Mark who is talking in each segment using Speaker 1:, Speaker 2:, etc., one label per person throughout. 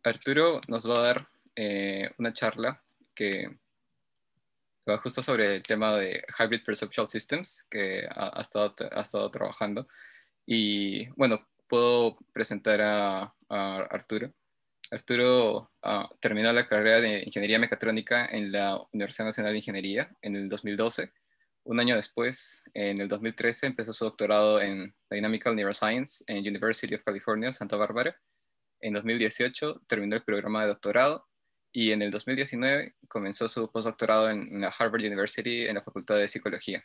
Speaker 1: Arturo nos va a dar una charla que va justo sobre el tema de Hybrid Perceptual Systems que ha estado trabajando. Y bueno, puedo presentar a Arturo. Arturo terminó la carrera de Ingeniería Mecatrónica en la Universidad Nacional de Ingeniería en el 2012. Un año después, en el 2013, empezó su doctorado en Dynamical Neuroscience en University of California, Santa Bárbara. En 2018 terminó el programa de doctorado y en el 2019 comenzó su postdoctorado en la Harvard University en la Facultad de Psicología.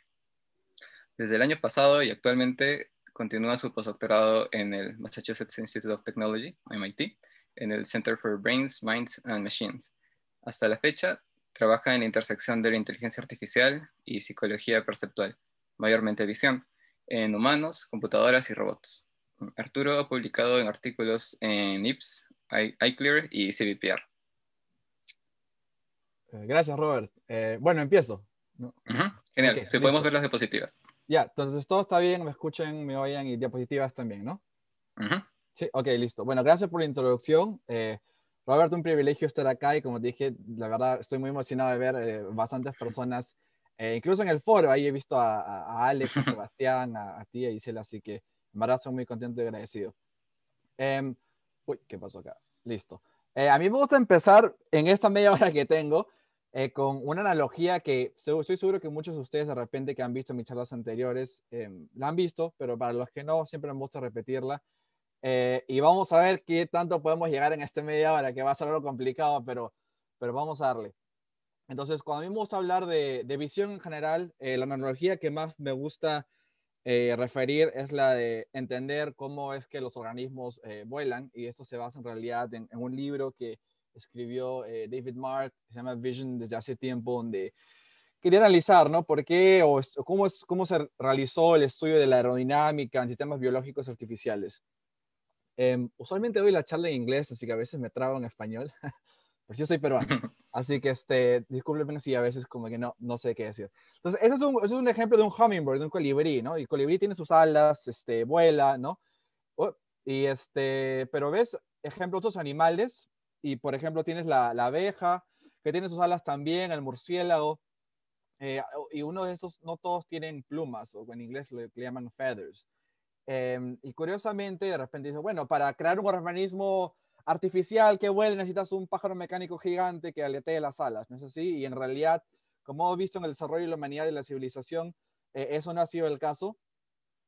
Speaker 1: Desde el año pasado y actualmente continúa su postdoctorado en el Massachusetts Institute of Technology, MIT, en el Center for Brains, Minds and Machines. Hasta la fecha, trabaja en la intersección de la inteligencia artificial y psicología perceptual, mayormente visión, en humanos, computadoras y robots. Arturo ha publicado en artículos en IPS, iClear y CVPR.
Speaker 2: Gracias, Robert. Bueno, empiezo, ¿no?
Speaker 1: Genial,
Speaker 2: Okay,
Speaker 1: sí, podemos ver las diapositivas.
Speaker 2: Ya, entonces todo está bien, me escuchen, me oyen y diapositivas también, ¿no? Sí, ok, listo. Bueno, gracias por la introducción. Robert, un privilegio estar acá y como te dije, la verdad estoy muy emocionado de ver bastantes personas, incluso en el foro, ahí he visto a Alex, a Sebastián, a ti, a Isela, así que en verdad soy muy contento y agradecido. Uy, ¿qué pasó acá? Listo. A mí me gusta empezar en esta media hora que tengo con una analogía que estoy seguro que muchos de ustedes de repente que han visto mis charlas anteriores la han visto, pero para los que no, siempre me gusta repetirla. Y vamos a ver qué tanto podemos llegar en esta media hora, que va a ser algo complicado, pero vamos a darle. Entonces, cuando a mí me gusta hablar de visión en general, la analogía que más me gusta referir es la de entender cómo es que los organismos vuelan, y esto se basa en realidad en un libro que escribió David Mark, que se llama Vision, desde hace tiempo, donde quería analizar, ¿no? ¿Por qué o cómo se realizó el estudio de la aerodinámica en sistemas biológicos artificiales? Usualmente doy la charla en inglés, así que a veces me trabo en español, pero yo soy peruano. Así que discúlpenme si a veces como que no sé qué decir. Entonces, eso es un ejemplo de un hummingbird, de un colibrí, ¿no? Y el colibrí tiene sus alas, vuela, ¿no? Y pero ves, ejemplo, otros animales, y por ejemplo tienes la abeja, que tiene sus alas también, el murciélago, y uno de esos, no todos tienen plumas, o en inglés le llaman feathers. Y curiosamente, de repente dice, bueno, para crear un organismo artificial que vuele necesitas un pájaro mecánico gigante que aletee las alas, ¿no es así? Y en realidad, como hemos visto en el desarrollo de la humanidad y la civilización, eso no ha sido el caso.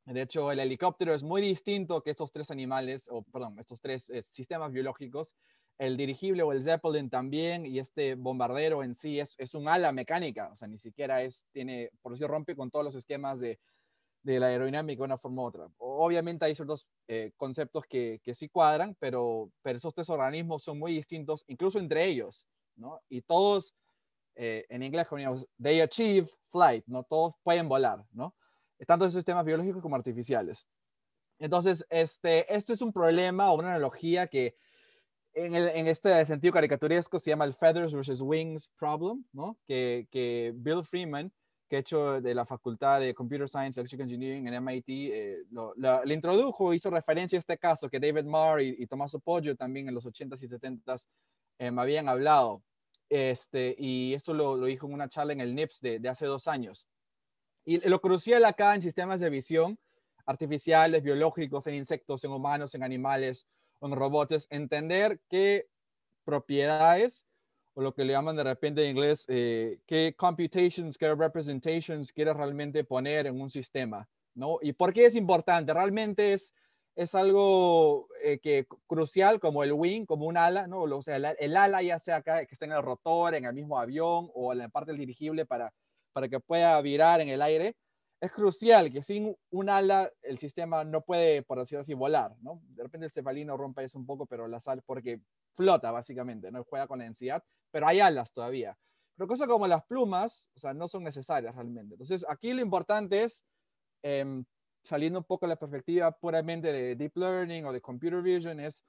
Speaker 2: De hecho, el helicóptero es muy distinto que estos tres animales, o perdón, estos tres sistemas biológicos. El dirigible o el Zeppelin también, y este bombardero en sí es un ala mecánica, o sea, ni siquiera tiene, por decirlo, rompe con todos los esquemas de la aerodinámica de una forma u otra. Obviamente hay ciertos conceptos que sí cuadran, pero esos tres organismos son muy distintos, incluso entre ellos, ¿no? Y todos, en inglés, como digamos, they achieve flight, ¿no? Todos pueden volar, ¿no? Tanto en sistemas biológicos como artificiales. Entonces, este es un problema o una analogía que en este sentido caricaturesco se llama el Feathers versus Wings Problem, ¿no? Que Bill Freeman, que ha hecho de la Facultad de Computer Science Electrical Engineering en MIT, le introdujo, hizo referencia a este caso que David Marr y Tommaso Poggio también en los 80s y 70s me habían hablado. Y esto lo dijo en una charla en el NIPS de hace 2 años. Y lo crucial acá en sistemas de visión artificiales, biológicos, en insectos, en humanos, en animales, en robots, es entender qué propiedades, o lo que le llaman de repente en inglés, qué computations, qué representations quieres realmente poner en un sistema, ¿no? ¿Y por qué es importante? Realmente es algo crucial, como el wing, como un ala, ¿no? O sea, el ala ya sea que esté en el rotor, en el mismo avión o en la parte del dirigible para que pueda virar en el aire. Es crucial que sin un ala el sistema no puede, por decirlo así, volar, ¿no? De repente el cefalino rompe eso un poco, pero la sal porque flota básicamente, no juega con la densidad, pero hay alas todavía. Pero cosas como las plumas, o sea, no son necesarias realmente. Entonces, aquí lo importante es, saliendo un poco de la perspectiva puramente de deep learning o de computer vision, es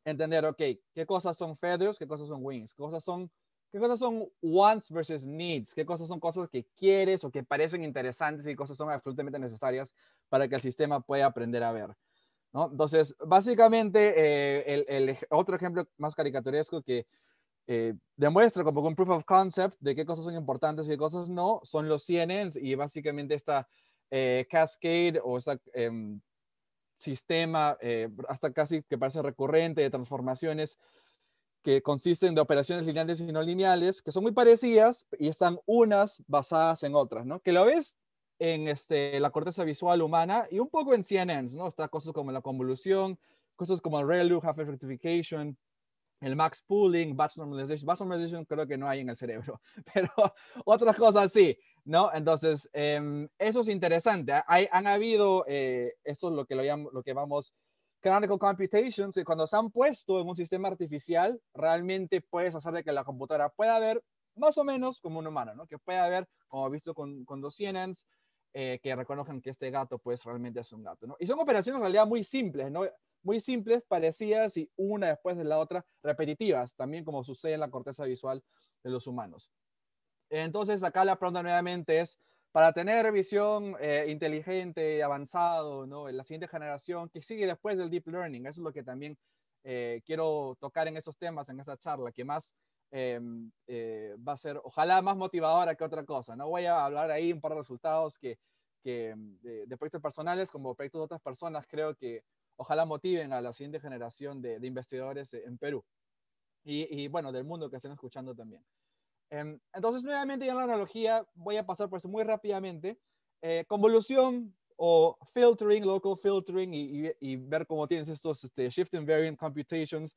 Speaker 2: entender, ok, qué cosas son feathers, qué cosas son wings, qué cosas son wants versus needs, qué cosas son cosas que quieres o que parecen interesantes y qué cosas son absolutamente necesarias para que el sistema pueda aprender a ver. ¿no? Entonces, básicamente, el otro ejemplo más caricaturesco que demuestra como un proof of concept de qué cosas son importantes y qué cosas no, son los CNNs y básicamente esta cascade o esta sistema, hasta casi que parece recurrente de transformaciones que consisten de operaciones lineales y no lineales, que son muy parecidas y están unas basadas en otras, ¿no? Que lo ves en la corteza visual humana y un poco en CNNs, ¿no? Está cosas como la convolución, cosas como el ReLU, half rectification, el max pooling, batch normalization. Batch normalization creo que no hay en el cerebro, pero otras cosas sí, ¿no? Entonces, eso es interesante. Han habido, eso es lo que vamos, canonical computations, y cuando se han puesto en un sistema artificial, realmente puedes hacer de que la computadora pueda ver más o menos como un humano, ¿no? Que pueda ver, como he visto con los CNNs, que reconozcan que este gato, pues, realmente es un gato, ¿no? Y son operaciones en realidad muy simples, ¿no? Muy simples, parecidas y una después de la otra, repetitivas, también como sucede en la corteza visual de los humanos. Entonces, acá la pregunta nuevamente es, para tener visión inteligente, avanzado, ¿no? En la siguiente generación, que sigue después del deep learning, eso es lo que también quiero tocar en esos temas, en esta charla, que más va a ser, ojalá, más motivadora que otra cosa. No voy a hablar ahí un par de resultados de proyectos personales como proyectos de otras personas, creo que ojalá motiven a la siguiente generación de investigadores en Perú y, bueno, del mundo que estén escuchando también. Entonces, nuevamente, ya en la analogía, voy a pasar por eso muy rápidamente. Convolución o filtering, local filtering, y ver cómo tienes estos shift invariant computations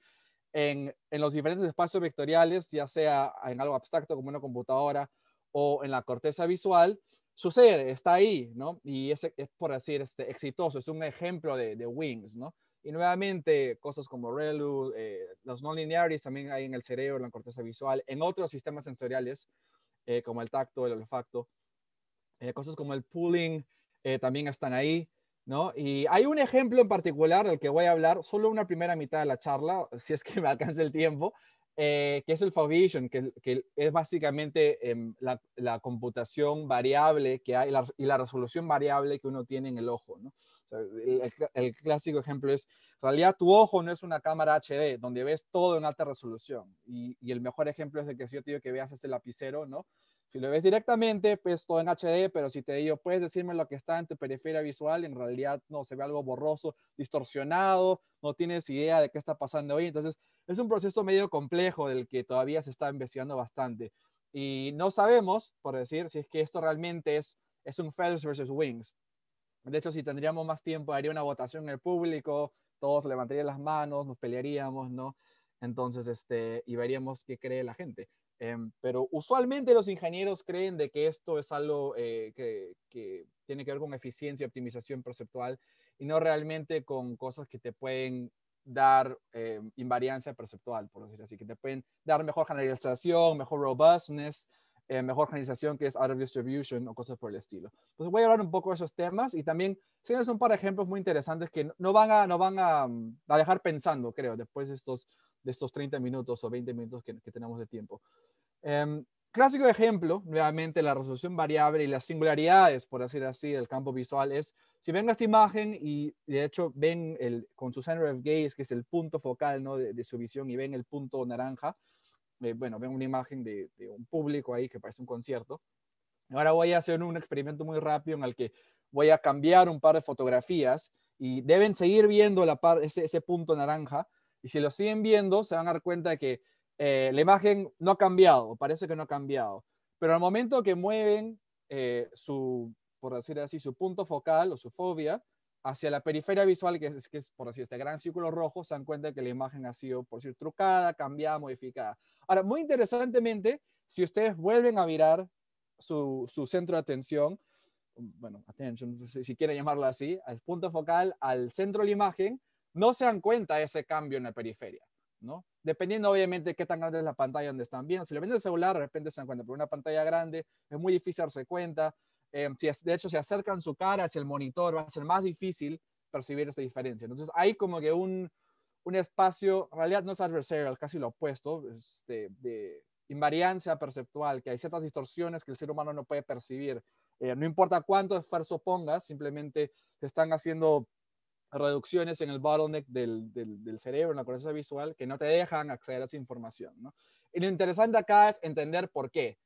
Speaker 2: en los diferentes espacios vectoriales, ya sea en algo abstracto como una computadora o en la corteza visual, sucede, está ahí, ¿no? Y es por decir, exitoso, es un ejemplo de Wings, ¿no? Y nuevamente, cosas como ReLU, los non-linearities también hay en el cerebro, en la corteza visual, en otros sistemas sensoriales, como el tacto, el olfato, cosas como el pooling también están ahí, ¿no? Y hay un ejemplo en particular del que voy a hablar, solo una primera mitad de la charla, si es que me alcanza el tiempo, que es el foveation, que es básicamente la computación variable que hay y la resolución variable que uno tiene en el ojo, ¿no? O sea, el clásico ejemplo es, en realidad tu ojo no es una cámara HD donde ves todo en alta resolución. Y el mejor ejemplo es el que si yo te digo que veas este lapicero, ¿no? Si lo ves directamente, pues todo en HD, pero si te digo, puedes decirme lo que está en tu periferia visual, en realidad no, se ve algo borroso, distorsionado, no tienes idea de qué está pasando hoy. Entonces, es un proceso medio complejo del que todavía se está investigando bastante. Y no sabemos, por decir, si es que esto realmente es un feathers versus wings. De hecho, si tendríamos más tiempo, haría una votación en el público, todos levantarían las manos, nos pelearíamos, ¿no? Entonces, y veríamos qué cree la gente. Pero usualmente los ingenieros creen de que esto es algo que tiene que ver con eficiencia y optimización perceptual y no realmente con cosas que te pueden dar invariancia perceptual, por decir así, que te pueden dar mejor generalización, mejor robustness, mejor generalización que es out of distribution o cosas por el estilo. Entonces voy a hablar un poco de esos temas y también enseñarles un par de ejemplos muy interesantes que no van a dejar pensando, creo, después de estos 30 minutos o 20 minutos que tenemos de tiempo. Clásico ejemplo, nuevamente, la resolución variable y las singularidades, por decir así, del campo visual es, si ven esta imagen y de hecho ven con su center of gaze, que es el punto focal, ¿no? de su visión, y ven el punto naranja, bueno, ven una imagen de un público ahí que parece un concierto. Ahora voy a hacer un experimento muy rápido en el que voy a cambiar un par de fotografías y deben seguir viendo ese punto naranja. Y si lo siguen viendo, se van a dar cuenta de que la imagen no ha cambiado, parece que no ha cambiado. Pero al momento que mueven por decir así, su punto focal o su fobia hacia la periferia visual, que es por decir, este gran círculo rojo, se dan cuenta de que la imagen ha sido, por decir, trucada, cambiada, modificada. Ahora, muy interesantemente, si ustedes vuelven a mirar su centro de atención, bueno, attention, si quieren llamarlo así, al punto focal, al centro de la imagen, no se dan cuenta de ese cambio en la periferia, ¿no? Dependiendo obviamente de qué tan grande es la pantalla donde están viendo. Si lo ven en el celular, de repente se dan cuenta, pero una pantalla grande es muy difícil darse cuenta. De hecho, si acercan su cara hacia el monitor, va a ser más difícil percibir esa diferencia. Entonces, hay como que un espacio, en realidad no es adversarial, casi lo opuesto, de invariancia perceptual, que hay ciertas distorsiones que el ser humano no puede percibir. No importa cuánto esfuerzo pongas, simplemente se están haciendo reducciones en el bottleneck del cerebro, en la corteza visual, que no te dejan acceder a esa información, ¿no? Y lo interesante acá es entender por qué.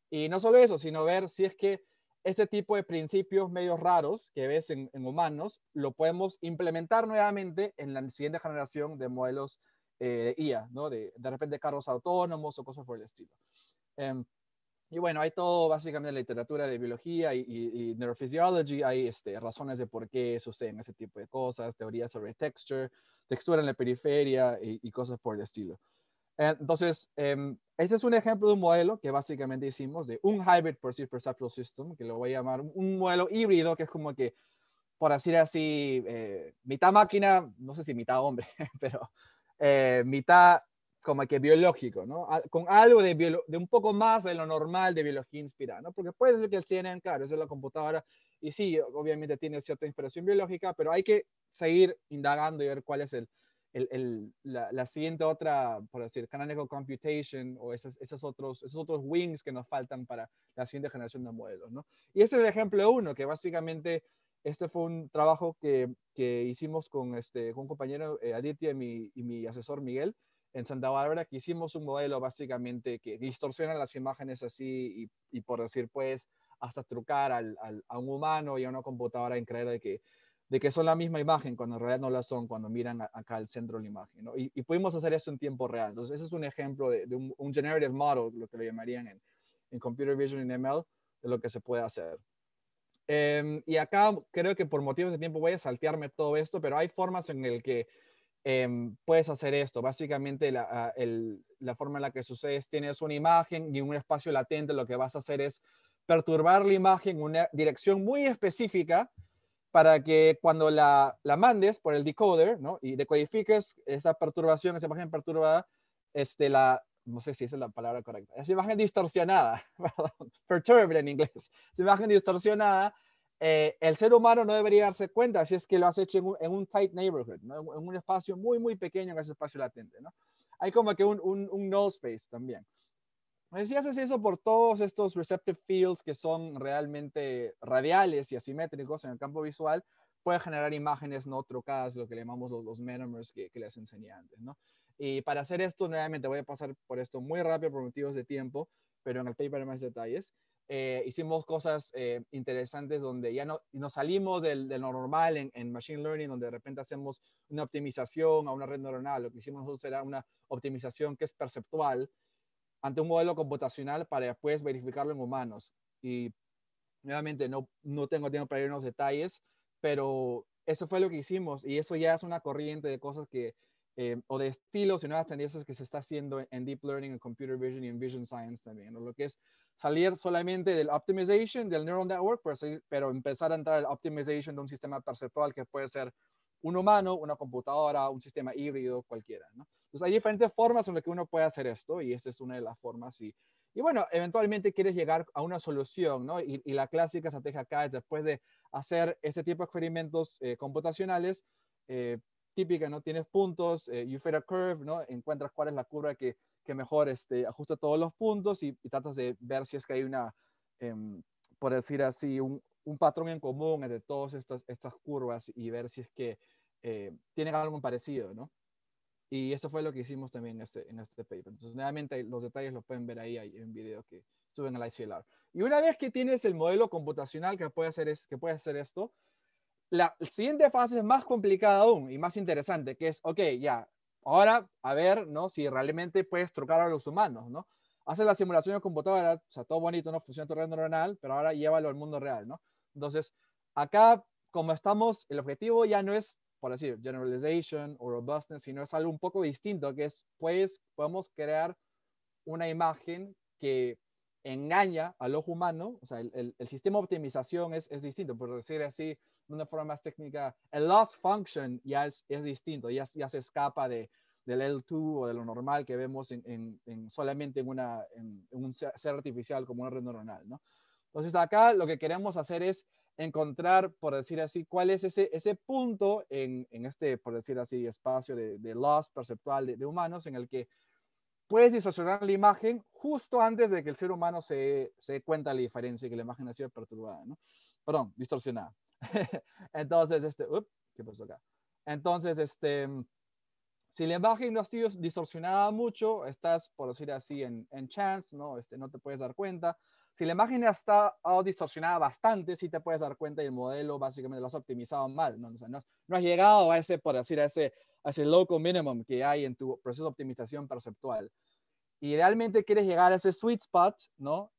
Speaker 2: Y no solo eso, sino ver si es que ese tipo de principios medios raros que ves en humanos lo podemos implementar nuevamente en la siguiente generación de modelos de IA, ¿no? De repente carros autónomos o cosas por el estilo. Y bueno, hay todo básicamente en la literatura de biología y neurophysiology, hay razones de por qué suceden ese tipo de cosas, teorías sobre textura en la periferia y cosas por el estilo. Entonces, ese es un ejemplo de un modelo que básicamente hicimos de un Hybrid Perceived Perceptual System, que lo voy a llamar un modelo híbrido, que es como que, por decir así, mitad máquina, no sé si mitad hombre, pero mitad como que biológico, ¿no? Con algo de un poco más de lo normal de biología inspirada, ¿no? Porque puede ser que el CNN, claro, eso es la computadora, y sí, obviamente tiene cierta inspiración biológica, pero hay que seguir indagando y ver cuál es la siguiente otra, por decir, canonical computation o esos otros wings que nos faltan para la siguiente generación de modelos, ¿no? Y ese es el ejemplo uno, que básicamente este fue un trabajo que hicimos con un compañero, Aditya, y mi asesor Miguel, en Santa Bárbara, que hicimos un modelo básicamente que distorsiona las imágenes así y por decir, pues, hasta trucar a un humano y a una computadora en creer de que son la misma imagen cuando en realidad no la son cuando miran acá al centro de la imagen, ¿no? Y pudimos hacer eso en tiempo real. Entonces, ese es un ejemplo de un generative model, lo que lo llamarían en Computer Vision y en ML, de lo que se puede hacer. Y acá creo que por motivos de tiempo voy a saltearme todo esto, pero hay formas en el que puedes hacer esto. Básicamente la forma en la que sucede es tienes una imagen y un espacio latente, lo que vas a hacer es perturbar la imagen en una dirección muy específica para que cuando la mandes por el decoder, ¿no? Y decodifiques esa perturbación, esa imagen perturbada, no sé si esa es la palabra correcta, esa imagen distorsionada, perturbed en inglés, esa imagen distorsionada, el ser humano no debería darse cuenta si es que lo has hecho en un tight neighborhood, ¿no? En un espacio muy, muy pequeño, en ese espacio latente, ¿no? Hay como que un null space también. Si haces eso por todos estos receptive fields que son realmente radiales y asimétricos en el campo visual, puede generar imágenes no trucadas, lo que le llamamos los monomers que les enseñé antes, ¿no? Y para hacer esto, nuevamente voy a pasar por esto muy rápido por motivos de tiempo, pero en el paper hay más detalles. Hicimos cosas interesantes donde ya no, nos salimos de lo normal en Machine Learning, donde de repente hacemos una optimización a una red neuronal. Lo que hicimos nosotros era una optimización que es perceptual, ante un modelo computacional para después verificarlo en humanos. Y nuevamente no tengo tiempo para ir en los detalles, pero eso fue lo que hicimos y eso ya es una corriente de cosas o de estilos y nuevas tendencias que se está haciendo en Deep Learning, en Computer Vision y en Vision Science también, ¿no? Lo que es salir solamente del optimization, del neural network, pero empezar a entrar al optimization de un sistema perceptual que puede ser un humano, una computadora, un sistema híbrido, cualquiera, ¿no? Entonces hay diferentes formas en las que uno puede hacer esto y esta es una de las formas. Y bueno, eventualmente quieres llegar a una solución, ¿no? Y la clásica estrategia acá es después de hacer ese tipo de experimentos computacionales, típica, ¿no? Tienes puntos, you fit a curve, ¿no? Encuentras cuál es la curva que mejor ajusta todos los puntos y tratas de ver si es que hay por decir así, un patrón en común entre todas estas curvas y ver si es que tienen algo parecido, ¿no? Y eso fue lo que hicimos también en este paper. Entonces, nuevamente, los detalles los pueden ver ahí en video que suben al ICLR. Y una vez que tienes el modelo computacional que puede hacer esto, la siguiente fase es más complicada aún y más interesante, que es, ok, ya, ahora a ver, ¿no? Si realmente puedes trucar a los humanos, ¿no? Haces la simulación de computadora, o sea, todo bonito, ¿no? Funciona tu red neuronal, pero ahora llévalo al mundo real, ¿no? Entonces, acá, como estamos, el objetivo ya no es, por decir, generalization o robustness, sino es algo un poco distinto, que es, pues, podemos crear una imagen que engaña al ojo humano, o sea, el sistema de optimización es distinto, por decir así, de una forma más técnica, el loss function ya es distinto, ya se escapa del L2 o de lo normal que vemos solamente en un ser artificial como una red neuronal, ¿no? Entonces acá lo que queremos hacer es encontrar, por decir así, cuál es ese punto en este, por decir así, espacio de loss perceptual de humanos en el que puedes distorsionar la imagen justo antes de que el ser humano se dé cuenta de la diferencia y que la imagen ha sido perturbada, ¿no? Perdón, distorsionada. Entonces, ¿qué pasó acá? Entonces, si la imagen no ha sido distorsionada mucho, estás, por decir así, en chance, ¿no? No te puedes dar cuenta. Si la imagen está distorsionada bastante, sí te puedes dar cuenta y el modelo básicamente lo has optimizado mal, ¿no? O sea, no has llegado a ese, por decir, a ese local minimum que hay en tu proceso de optimización perceptual. Idealmente quieres llegar a ese sweet spot, ¿no?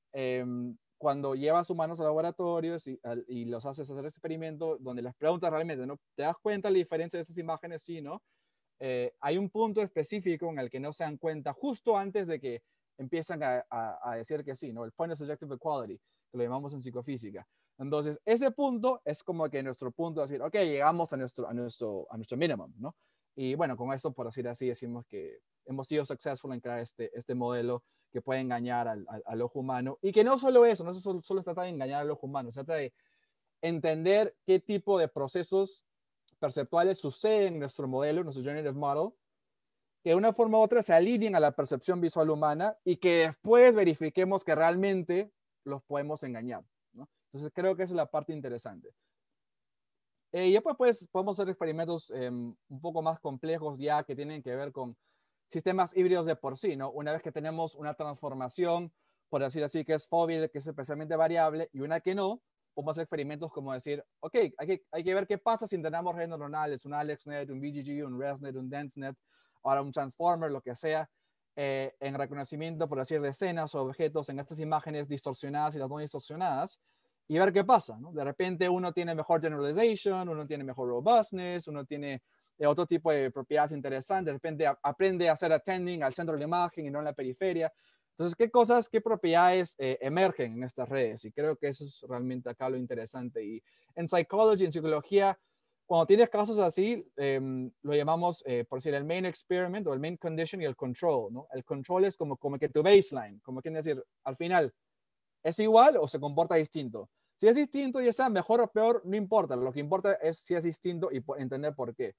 Speaker 2: Cuando llevas humanos a laboratorios y los haces hacer experimentos donde les preguntas realmente, ¿no? ¿Te das cuenta la diferencia de esas imágenes? Sí, ¿no? Hay un punto específico en el que no se dan cuenta justo antes de que empiezan a decir que sí, ¿no? El point of subjective equality, que lo llamamos en psicofísica. Entonces, ese punto es como que nuestro punto de decir, ok, llegamos a nuestro minimum, ¿no? Y bueno, con esto, por decir así, decimos que hemos sido successful en crear este modelo que puede engañar al ojo humano. Y que no solo eso, no solo se trata de engañar al ojo humano, se trata de entender qué tipo de procesos perceptuales suceden en nuestro modelo, nuestro generative model, que de una forma u otra se alineen a la percepción visual humana y que después verifiquemos que realmente los podemos engañar, ¿no? Entonces creo que esa es la parte interesante. Y después pues, podemos hacer experimentos un poco más complejos ya que tienen que ver con sistemas híbridos de por sí, ¿no? Una vez que tenemos una transformación, por decir así, que es fóbil, que es especialmente variable, y una que no, podemos hacer experimentos como decir, ok, hay que ver qué pasa si entrenamos redes neuronales, un AlexNet, un BGG, un ResNet, un DenseNet, ahora un Transformer, lo que sea, en reconocimiento, por decir, de escenas o objetos en estas imágenes distorsionadas y las no distorsionadas, y ver qué pasa, ¿no? De repente uno tiene mejor generalization, uno tiene mejor robustness, uno tiene otro tipo de propiedades interesantes, de repente aprende a hacer attending al centro de la imagen y no en la periferia. Entonces, ¿qué propiedades emergen en estas redes? Y creo que eso es realmente acá lo interesante. Y en psychology, en psicología, cuando tienes casos así, lo llamamos, por decir, el main experiment o el main condition y el control, ¿no? El control es como que tu baseline, como quiere decir, al final, ¿es igual o se comporta distinto? Si es distinto, ya sea mejor o peor, no importa. Lo que importa es si es distinto y entender por qué.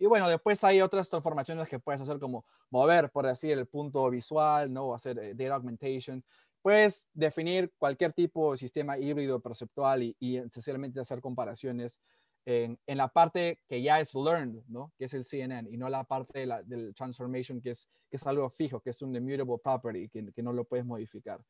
Speaker 2: Y bueno, después hay otras transformaciones que puedes hacer como mover, por decir, el punto visual, ¿no? O hacer data augmentation. Puedes definir cualquier tipo de sistema híbrido perceptual y esencialmente hacer comparaciones en la parte que ya es learned, ¿no? Que es el CNN, y no la parte del transformation, que es algo fijo, que es un immutable property, que no lo puedes modificar.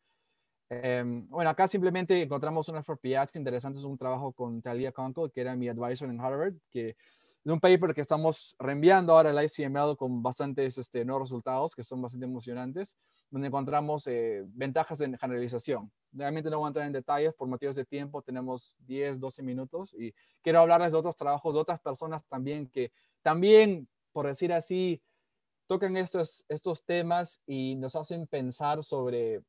Speaker 2: Bueno, acá simplemente encontramos unas propiedades interesantes, un trabajo con Talia Kunkel, que era mi advisor en Harvard, que de un paper que estamos reenviando ahora al ICML con bastantes nuevos resultados que son bastante emocionantes, donde encontramos ventajas en generalización. Realmente no voy a entrar en detalles por motivos de tiempo, tenemos 10, 12 minutos y quiero hablarles de otros trabajos de otras personas también que también, por decir así, tocan estos temas y nos hacen pensar sobre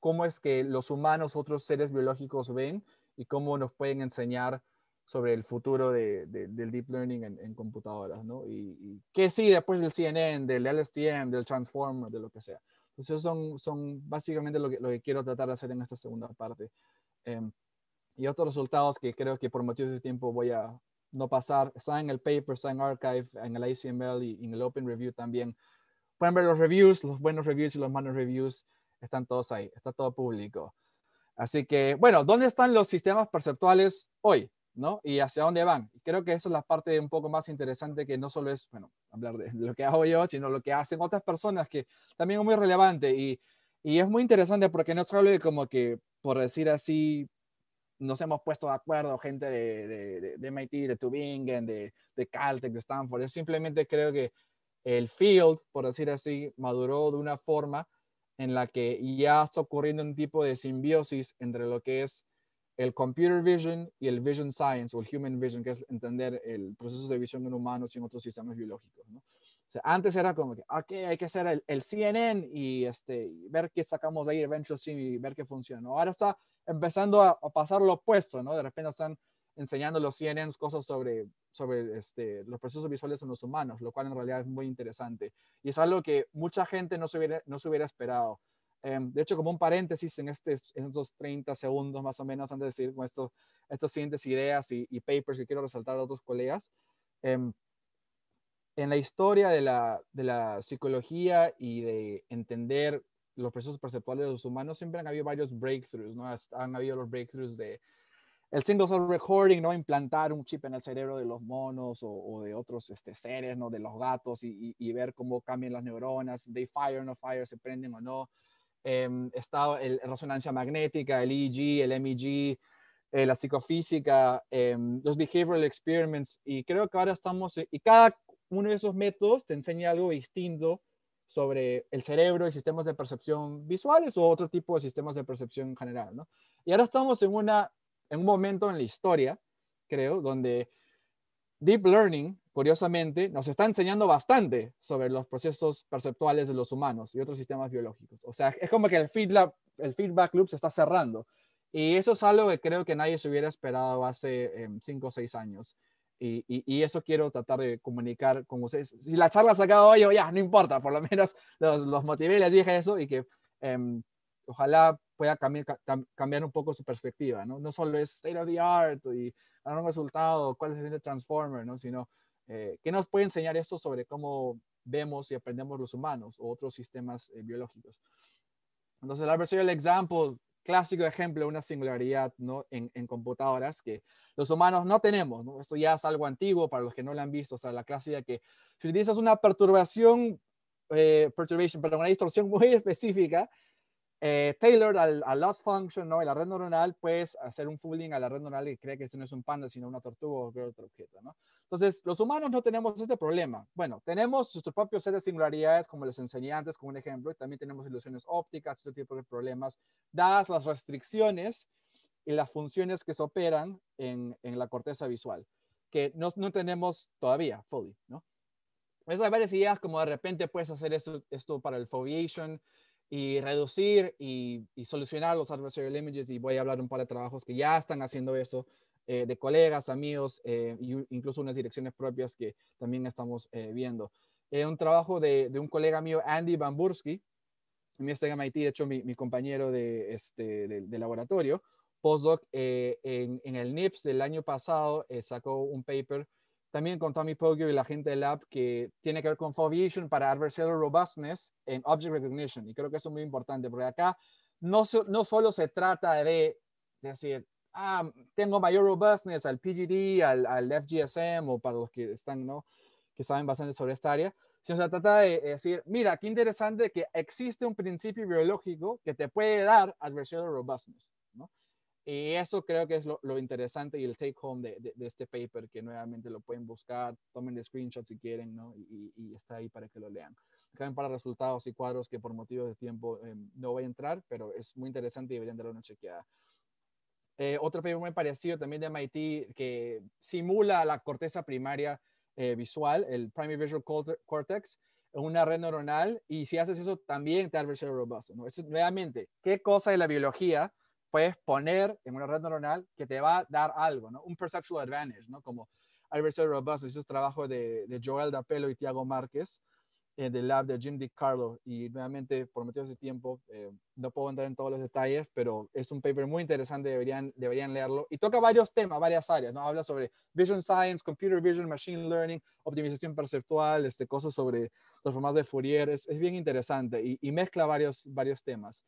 Speaker 2: cómo es que los humanos, otros seres biológicos ven y cómo nos pueden enseñar sobre el futuro del deep learning en computadoras, ¿no? Y que sí, después del CNN, del LSTM, del Transformer, de lo que sea. Entonces son básicamente lo que quiero tratar de hacer en esta segunda parte. Y otros resultados que creo que por motivos de tiempo voy a no pasar, están en el paper, está en archive, en el ICML y en el Open Review también. Pueden ver los reviews, los buenos reviews y los malos reviews, están todos ahí, está todo público. Así que, bueno, ¿dónde están los sistemas perceptuales hoy? ¿No? Y hacia dónde van. Y creo que esa es la parte un poco más interesante, que no solo es, bueno, hablar de lo que hago yo, sino lo que hacen otras personas, que también es muy relevante. Y es muy interesante porque no solo como que, por decir así, nos hemos puesto de acuerdo, gente de MIT, de Tübingen, de Caltech, de Stanford. Yo simplemente creo que el field, por decir así, maduró de una forma en la que ya está ocurriendo un tipo de simbiosis entre lo que es el computer vision y el vision science o el human vision, que es entender el proceso de visión en humanos y en otros sistemas biológicos, ¿no? O sea, antes era como que, ok, hay que hacer el CNN y ver qué sacamos de ahí, Eventual Sim, y ver qué funciona, ¿no? Ahora está empezando a pasar lo opuesto, ¿no? De repente están enseñando los CNNs cosas sobre los procesos visuales en los humanos, lo cual en realidad es muy interesante. Y es algo que mucha gente no se hubiera esperado. De hecho, como un paréntesis en estos 30 segundos más o menos, antes de decir con estas siguientes ideas y papers que quiero resaltar a otros colegas, en la historia de la psicología y de entender los procesos perceptuales de los humanos, siempre han habido varios breakthroughs, ¿no? Han habido los breakthroughs de el single cell recording, ¿no? Implantar un chip en el cerebro de los monos o de otros seres, ¿no? De los gatos y ver cómo cambian las neuronas, they fire, no fire, se prenden o no. Está la resonancia magnética, el EEG, el MEG, la psicofísica, los behavioral experiments, y creo que ahora estamos, y cada uno de esos métodos te enseña algo distinto sobre el cerebro y sistemas de percepción visuales o otro tipo de sistemas de percepción en general, ¿no? Y ahora estamos en un momento en la historia, creo, donde Deep Learning, curiosamente, nos está enseñando bastante sobre los procesos perceptuales de los humanos y otros sistemas biológicos. O sea, es como que el feedback loop se está cerrando. Y eso es algo que creo que nadie se hubiera esperado hace 5 o 6 años. Y eso quiero tratar de comunicar con ustedes. Si la charla se acaba hoy, ya, no importa, por lo menos los motivé y les dije eso y que ojalá pueda cambiar un poco su perspectiva, ¿no? No solo es state of the art y dar un resultado, cuál es el transformer, ¿no? Sino qué nos puede enseñar esto sobre cómo vemos y aprendemos los humanos o otros sistemas biológicos. Entonces, el adversarial example, clásico ejemplo, una singularidad, ¿no? en computadoras que los humanos no tenemos, ¿no? Esto ya es algo antiguo para los que no lo han visto, o sea, la clásica que si utilizas una una distorsión muy específica, tailored al loss function, ¿no? Y la red neuronal, puedes hacer un fooling a la red neuronal y cree que ese no es un panda, sino una tortuga o cualquier otro objeto, ¿no? Entonces, los humanos no tenemos este problema. Bueno, tenemos nuestro propio set de singularidades, como les enseñé antes, como un ejemplo, y también tenemos ilusiones ópticas, este tipo de problemas, dadas las restricciones y las funciones que se operan en la corteza visual, que no tenemos todavía, fully, ¿no? Hay varias ideas como de repente puedes hacer esto para el foveation y reducir y solucionar los adversarial images, y voy a hablar de un par de trabajos que ya están haciendo eso, de colegas, amigos, incluso unas direcciones propias que también estamos viendo. Un trabajo de un colega mío, Andy Bambursky, también está en MIT, de hecho mi compañero de laboratorio, postdoc, en el NIPS del año pasado sacó un paper también con Tommy Poggio y la gente del lab que tiene que ver con foveation para adversarial robustness en object recognition. Y creo que eso es muy importante porque acá no solo se trata de decir, tengo mayor robustness al PGD, al FGSM, o para los que están, ¿no? Que saben bastante sobre esta área, sino se trata de decir, mira, qué interesante que existe un principio biológico que te puede dar adversarial robustness, ¿no? Y eso creo que es lo interesante y el take home de este paper, que nuevamente lo pueden buscar, tomen de screenshots si quieren, ¿no? Y está ahí para que lo lean. Caben para resultados y cuadros que por motivos de tiempo no voy a entrar, pero es muy interesante y deberían darle una chequeada. Otro paper muy parecido también de MIT que simula la corteza primaria visual, el Primary Visual Cortex, en una red neuronal, y si haces eso también te da adversarial robust, ¿no? Eso, nuevamente, ¿qué cosa de la biología puedes poner en una red neuronal que te va a dar algo, ¿no? Un perceptual advantage, ¿no? Como adversarial robust. Eso es trabajo de Joel D'Apello y Tiago Márquez, del lab de Jim DiCarlo, y nuevamente por motivos de tiempo no puedo entrar en todos los detalles, pero es un paper muy interesante, deberían leerlo, y toca varios temas, varias áreas, ¿no? Habla sobre vision science, computer vision, machine learning, optimización perceptual, cosas sobre los formatos de Fourier. Es bien interesante y mezcla varios temas.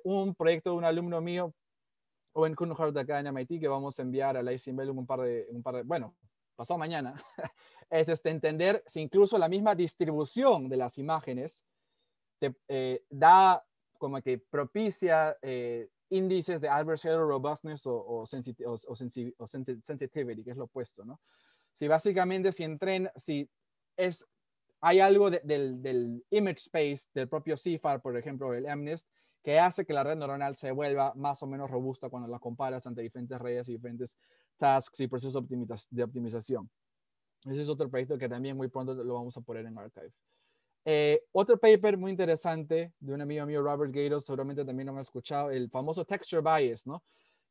Speaker 2: Un proyecto de un alumno mío, Owen Kuhnhart, de acá en MIT, que vamos a enviar a la ICML un par de, bueno, pasado mañana, es entender si incluso la misma distribución de las imágenes te da como que propicia índices de adversarial robustness o sensitivity, que es lo opuesto, ¿no? Si básicamente hay algo del image space del propio CIFAR, por ejemplo, el MNIST, que hace que la red neuronal se vuelva más o menos robusta cuando la comparas ante diferentes redes y diferentes tasks y procesos de optimización. Ese es otro proyecto que también muy pronto lo vamos a poner en Archive. Otro paper muy interesante de un amigo mío, Robert Gatos, seguramente también lo han escuchado, el famoso texture bias, ¿no?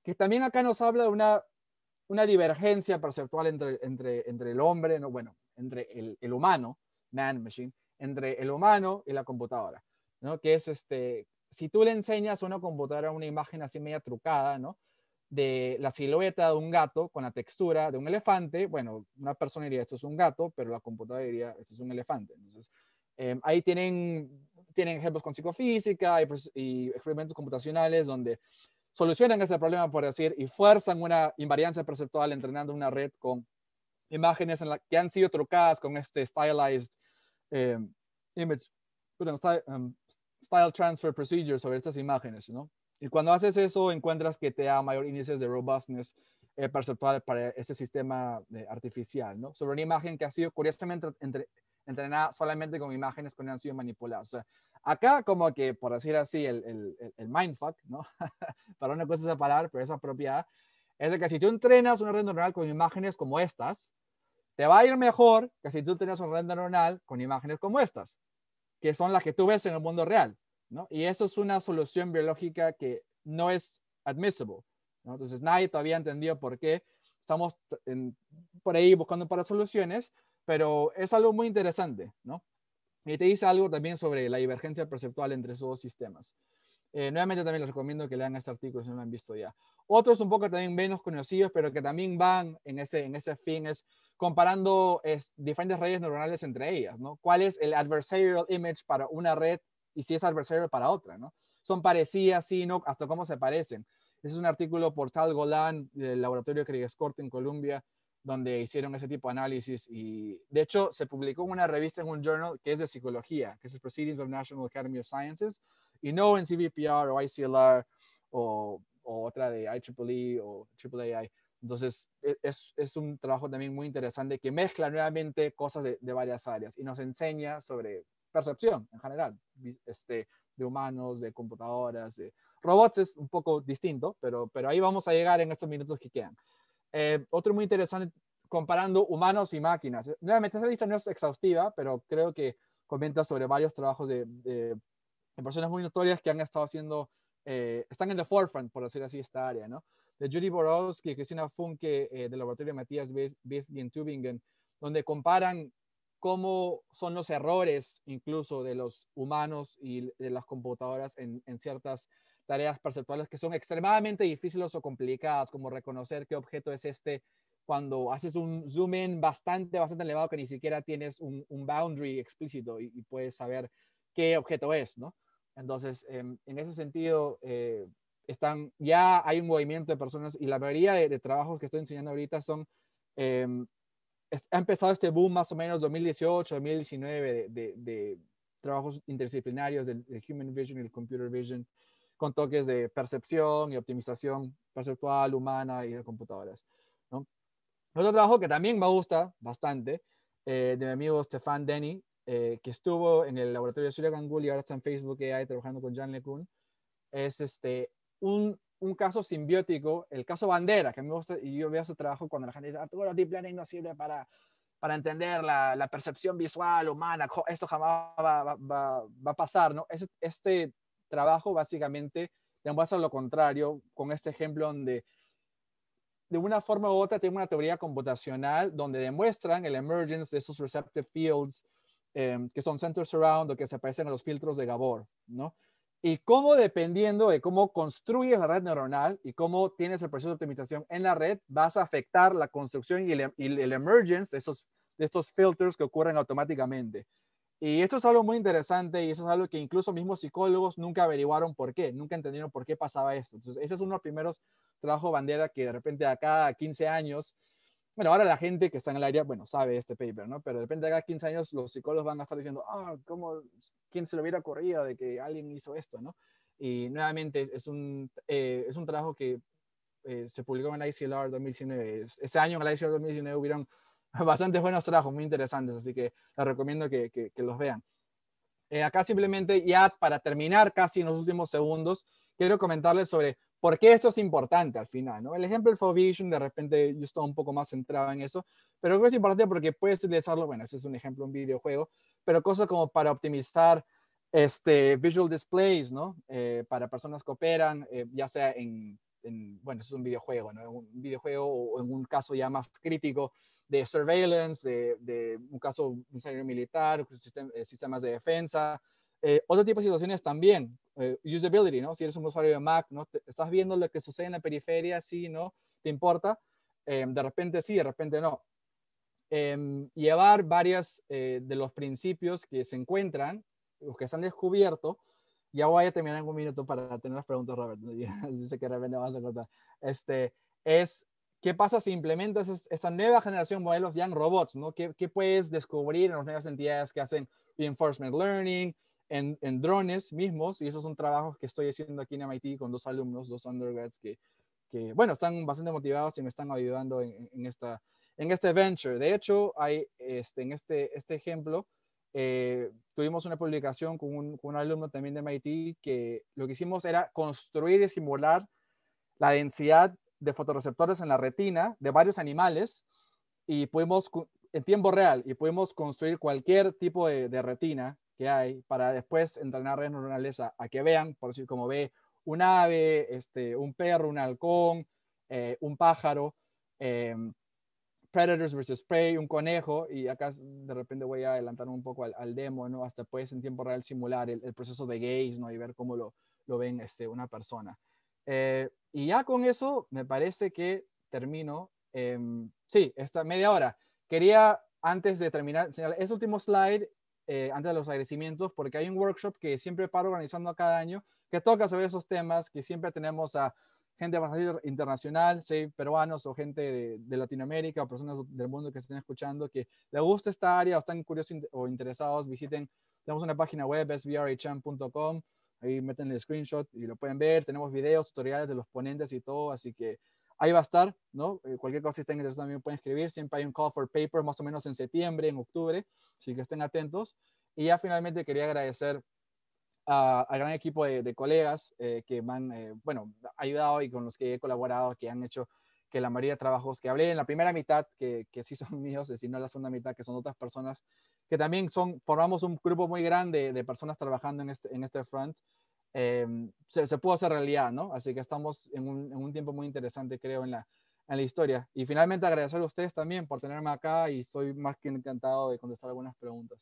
Speaker 2: Que también acá nos habla de una divergencia perceptual entre el hombre, ¿no? Bueno, entre el humano, man-machine, entre el humano y la computadora, ¿no? Que es si tú le enseñas a una computadora una imagen así media trucada, ¿no? De la silueta de un gato con la textura de un elefante, bueno, una persona diría, esto es un gato, pero la computadora diría, esto es un elefante. Entonces, ahí tienen ejemplos con psicofísica y experimentos computacionales donde solucionan ese problema, por decir, y fuerzan una invariancia perceptual entrenando una red con imágenes que han sido trucadas con este stylized image, style transfer procedure sobre estas imágenes, ¿no? Y cuando haces eso, encuentras que te da mayor índice de robustness perceptual para ese sistema artificial, ¿no? Sobre una imagen que ha sido curiosamente entrenada solamente con imágenes que no han sido manipuladas. O sea, acá como que, por decir así, el mindfuck, ¿no? Para una cosa esa palabra, pero es apropiada, es de que si tú entrenas una red neuronal con imágenes como estas, te va a ir mejor que si tú tienes una red neuronal con imágenes como estas, que son las que tú ves en el mundo real, ¿no? Y eso es una solución biológica que no es admissible, ¿no? Entonces nadie todavía ha entendido por qué. Estamos por ahí buscando para soluciones, pero es algo muy interesante, ¿no? Y te dice algo también sobre la divergencia perceptual entre esos dos sistemas. Nuevamente también les recomiendo que lean este artículo si no lo han visto ya. Otros un poco también menos conocidos, pero que también van en ese fin, es comparando diferentes redes neuronales entre ellas, ¿no? ¿Cuál es el adversarial image para una red y si es adversarial para otra, ¿no? Son parecidas, sí, ¿no? Hasta cómo se parecen. Ese es un artículo por Tal Golan del laboratorio Krieger-Scott en Columbia, donde hicieron ese tipo de análisis y de hecho se publicó en una revista, en un journal que es de psicología, que es el Proceedings of National Academy of Sciences, y no en CVPR o ICLR o otra de IEEE o AAAI. Entonces, es un trabajo también muy interesante que mezcla nuevamente cosas de varias áreas y nos enseña sobre percepción en general, de humanos, de computadoras, de robots es un poco distinto, pero ahí vamos a llegar en estos minutos que quedan. Otro muy interesante, comparando humanos y máquinas. Nuevamente, esa lista no es exhaustiva, pero creo que comenta sobre varios trabajos de personas muy notorias que han estado haciendo, están en the forefront, por decir así, esta área, ¿no? De Judy Borowski y Cristina Funke del laboratorio de Matthias Bethge en Tübingen, donde comparan cómo son los errores incluso de los humanos y de las computadoras en ciertas tareas perceptuales que son extremadamente difíciles o complicadas, como reconocer qué objeto es este cuando haces un zoom in bastante elevado que ni siquiera tienes un boundary explícito y puedes saber qué objeto es, ¿no? Entonces, en ese sentido, ya hay un movimiento de personas y la mayoría de trabajos que estoy enseñando ahorita ha empezado este boom más o menos 2018, 2019 de trabajos interdisciplinarios del Human Vision y el Computer Vision con toques de percepción y optimización perceptual, humana y de computadoras, ¿no? Otro trabajo que también me gusta bastante, de mi amigo Stefan Denny, que estuvo en el laboratorio de Surya Ganguly y ahora está en Facebook AI trabajando con Jan LeCun, es un caso simbiótico, el caso bandera, que a mí me gusta, y yo veo su trabajo cuando la gente dice, Arturo, Deep Learning no sirve para entender la percepción visual humana, esto jamás va a pasar, ¿no? Este trabajo básicamente demuestra lo contrario con este ejemplo donde de una forma u otra tiene una teoría computacional donde demuestran el emergence de esos receptive fields que son center surround o que se parecen a los filtros de Gabor, ¿no? Y cómo dependiendo de cómo construyes la red neuronal y cómo tienes el proceso de optimización en la red, vas a afectar la construcción y el emergence de estos filters que ocurren automáticamente. Y esto es algo muy interesante y eso es algo que incluso mismos psicólogos nunca averiguaron por qué, nunca entendieron por qué pasaba esto. Entonces, ese es uno de los primeros trabajos bandera que de repente a cada 15 años, bueno, ahora la gente que está en el área, bueno, sabe este paper, ¿no? Pero de repente a cada 15 años los psicólogos van a estar diciendo, ¿quién se le hubiera ocurrido de que alguien hizo esto, ¿no? Y nuevamente es un trabajo que se publicó en la ICLR 2019. Ese año en la ICLR 2019 hubieron bastantes buenos trabajos, muy interesantes, así que les recomiendo que los vean. Acá simplemente ya para terminar casi en los últimos segundos, quiero comentarles sobre por qué esto es importante al final, ¿no? El ejemplo del Fovision, de repente yo estoy un poco más centrado en eso, pero creo que es importante porque puedes utilizarlo, bueno, ese es un ejemplo, un videojuego, pero cosas como para optimizar visual displays, ¿no? Para personas que operan, ya sea bueno, eso es un videojuego, ¿no? Un videojuego o en un caso ya más crítico, de surveillance, de un caso un escenario militar, sistemas de defensa, otro tipo de situaciones también, usability, ¿no? Si eres un usuario de Mac, ¿no? Estás viendo lo que sucede en la periferia, sí, ¿no? ¿Te importa? De repente sí, de repente no. Llevar varios de los principios que se encuentran, los que se han descubierto, Ya voy a terminar en un minuto para tener las preguntas, Robert. Dice que de repente vamos a cortar. Es, ¿qué pasa si implementas esa nueva generación de modelos ya en robots? ¿No? ¿Qué puedes descubrir en las nuevas entidades que hacen reinforcement learning, en drones mismos? Y esos son trabajos que estoy haciendo aquí en MIT con 2 alumnos, 2 undergrads que bueno, están bastante motivados y me están ayudando en este venture. De hecho, hay, en este ejemplo, tuvimos una publicación con un alumno también de MIT que lo que hicimos era construir y simular la densidad de fotorreceptores en la retina de varios animales y pudimos, en tiempo real, y pudimos construir cualquier tipo de retina que hay para después entrenar redes neuronales a que vean, por decir, como ve un ave, un perro, un halcón, un pájaro, Predators versus Prey, un conejo, y acá de repente voy a adelantar un poco al demo, ¿no? Hasta puedes en tiempo real simular el proceso de gaze, ¿no? Y ver cómo lo ven una persona. Y ya con eso me parece que termino. Sí, esta media hora. Quería, antes de terminar, enseñarles ese último slide, antes de los agradecimientos, porque hay un workshop que siempre paro organizando cada año, que toca sobre esos temas, que siempre tenemos a gente bastante internacional, ¿sí? Peruanos o gente de Latinoamérica o personas del mundo que estén escuchando que les gusta esta área o están curiosos o interesados, visiten, tenemos una página web, svrhm.com, ahí meten el screenshot y lo pueden ver, tenemos videos, tutoriales de los ponentes y todo, así que ahí va a estar, ¿no? Cualquier cosa que estén interesados también pueden escribir, siempre hay un call for paper más o menos en septiembre, en octubre, así que estén atentos. Y ya finalmente quería agradecer al gran equipo de colegas que me han bueno, ayudado y con los que he colaborado, que han hecho que la mayoría de trabajos que hablé en la primera mitad, que sí son míos, y no en la segunda mitad, que son otras personas, que también formamos un grupo muy grande de personas trabajando en este front, se pudo hacer realidad, ¿no? Así que estamos en un tiempo muy interesante, creo, en la historia. Y finalmente agradecer a ustedes también por tenerme acá y soy más que encantado de contestar algunas preguntas.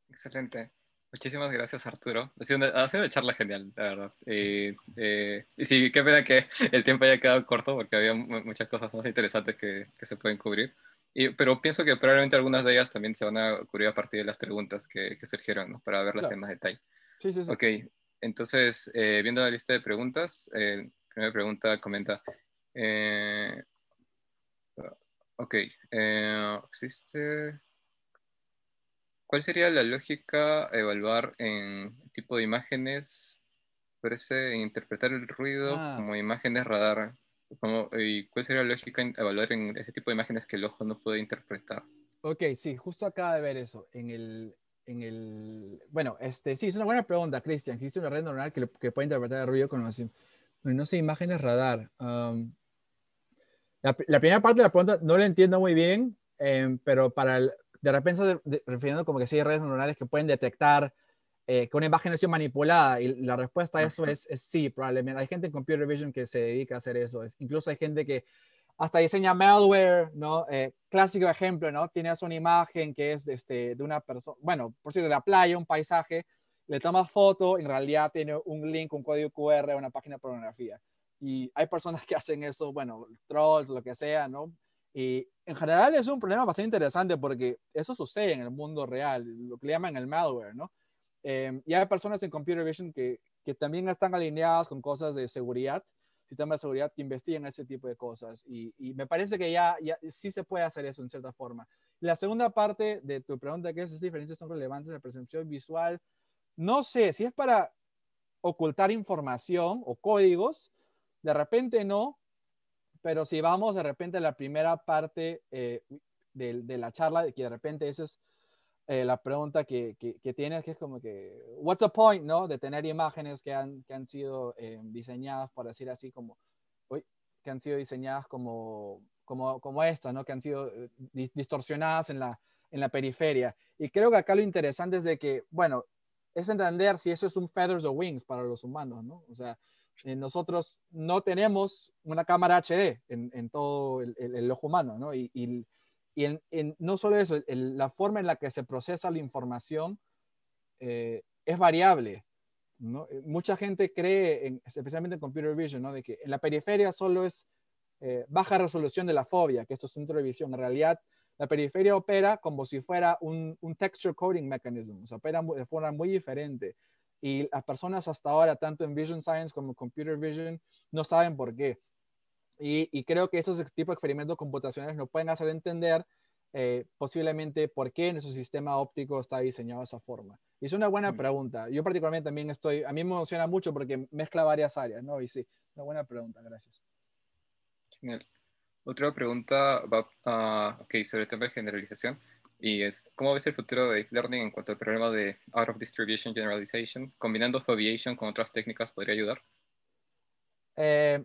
Speaker 1: Excelente. Muchísimas gracias, Arturo. Ha sido una charla genial, la verdad. Y sí, qué pena que el tiempo haya quedado corto porque había muchas cosas más interesantes que se pueden cubrir. Pero pienso que probablemente algunas de ellas también se van a cubrir a partir de las preguntas que surgieron, ¿no? Para verlas
Speaker 2: Claro.
Speaker 1: en más detalle.
Speaker 2: Sí, sí, sí.
Speaker 1: Ok, entonces, viendo la lista de preguntas, primera pregunta comenta, eh, ok, existe... ¿Cuál sería la lógica evaluar en tipo de imágenes, parece interpretar el ruido
Speaker 2: Ah,
Speaker 1: como imágenes radar? ¿Y cuál sería la lógica en evaluar en ese tipo de imágenes que el ojo no puede interpretar?
Speaker 2: ok, sí, justo acaba de ver eso. Bueno, sí, es una buena pregunta, Cristian. Existe una red neuronal que puede interpretar el ruido con no sé, imágenes radar. La primera parte de la pregunta no la entiendo muy bien, pero de repente refiriendo como que sí hay redes neuronales que pueden detectar que una imagen ha sido manipulada y la respuesta a eso
Speaker 1: Ajá.
Speaker 2: es sí, probablemente. Hay gente en computer vision que se dedica a hacer eso. Incluso hay gente que hasta diseña malware, ¿no? Clásico ejemplo, ¿no? Tienes una imagen que es de una persona, bueno, por cierto, de la playa, un paisaje, le tomas foto, en realidad tiene un link, un código QR, una página de pornografía. Y hay personas que hacen eso, bueno, trolls, lo que sea, ¿no? Y en general es un problema bastante interesante porque eso sucede en el mundo real, lo que le llaman el malware, ¿no? Y hay personas en computer vision que también están alineadas con cosas de seguridad, sistemas de seguridad que investigan ese tipo de cosas. Y me parece que ya sí se puede hacer eso en cierta forma. La segunda parte de tu pregunta, que esas diferencias son relevantes en la percepción visual, no sé si es para ocultar información o códigos, de repente no, pero si vamos de repente a la primera parte de la charla, de que de repente eso es la pregunta que tienes, que es como que, what's the point, ¿no? De tener imágenes que han sido diseñadas, por decir así, uy, que han sido diseñadas como esta, ¿no? Que han sido distorsionadas en la periferia. Y creo que acá lo interesante es de que, bueno, es entender si eso es un feathers o wings para los humanos, ¿no? O sea, nosotros no tenemos una cámara HD en todo el ojo humano, ¿no? Y no solo eso, la forma en la que se procesa la información es variable, ¿no? Mucha gente cree, especialmente en computer vision, ¿no? De que en la periferia solo es baja resolución de la fobia, que esto es centro de visión. En realidad, La periferia opera como si fuera un texture coding mechanism, o sea, opera de forma muy diferente. Y las personas hasta ahora, tanto en Vision Science como en Computer Vision, no saben por qué. Y creo que esos tipos de experimentos computacionales nos pueden hacer entender posiblemente por qué nuestro sistema óptico está diseñado de esa forma. Y es una buena pregunta. Yo particularmente también a mí me emociona mucho porque mezcla varias áreas, ¿no? Y sí, una buena pregunta, gracias.
Speaker 1: Genial. Otra pregunta va sobre el tema de generalización, y es, ¿cómo ves el futuro de Deep Learning en cuanto al problema de Out of Distribution Generalization? ¿Combinando foveation con otras técnicas podría ayudar?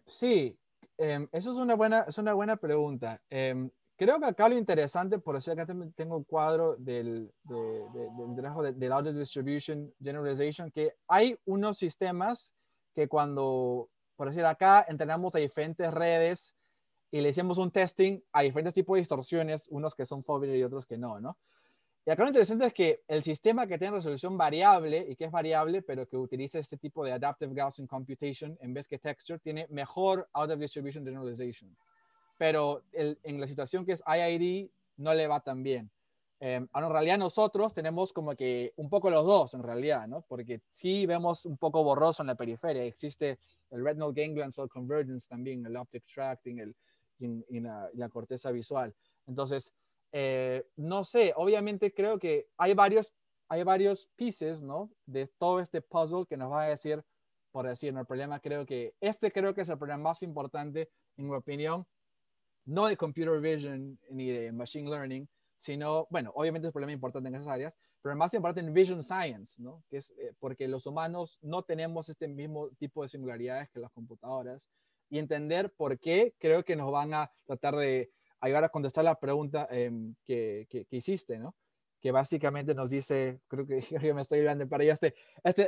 Speaker 2: Sí, eso es una buena pregunta. Creo que acá lo interesante, por decir acá tengo un cuadro del trabajo del Out of Distribution Generalization, que hay unos sistemas que cuando, por decir acá, entrenamos a diferentes redes y le hicimos un testing a diferentes tipos de distorsiones, unos que son Fourier y otros que no, ¿no? Y acá lo interesante es que el sistema que tiene resolución variable y que es variable, pero que utiliza este tipo de Adaptive Gaussian Computation en vez que Texture, tiene mejor Out of Distribution Generalization. Pero en la situación que es IID no le va tan bien. En realidad nosotros tenemos como que un poco los dos en realidad, ¿no? Porque sí vemos un poco borroso en la periferia. Existe el Retinal Ganglion Cell Convergence también, el Optic Tracting, y la corteza visual. Entonces, no sé, obviamente creo que hay varios pieces, ¿no? De todo este puzzle que nos va a decir, por decir, ¿no? El problema creo que es el problema más importante, en mi opinión, no de computer vision ni de machine learning, sino, bueno, obviamente es un problema importante en esas áreas, pero más importante en vision science, ¿no? Que es porque los humanos no tenemos este mismo tipo de singularidades que las computadoras, y entender por qué creo que nos van a tratar de ayudar a contestar la pregunta que hiciste, ¿no? Que básicamente nos dice, creo que yo me estoy hablando para allá, este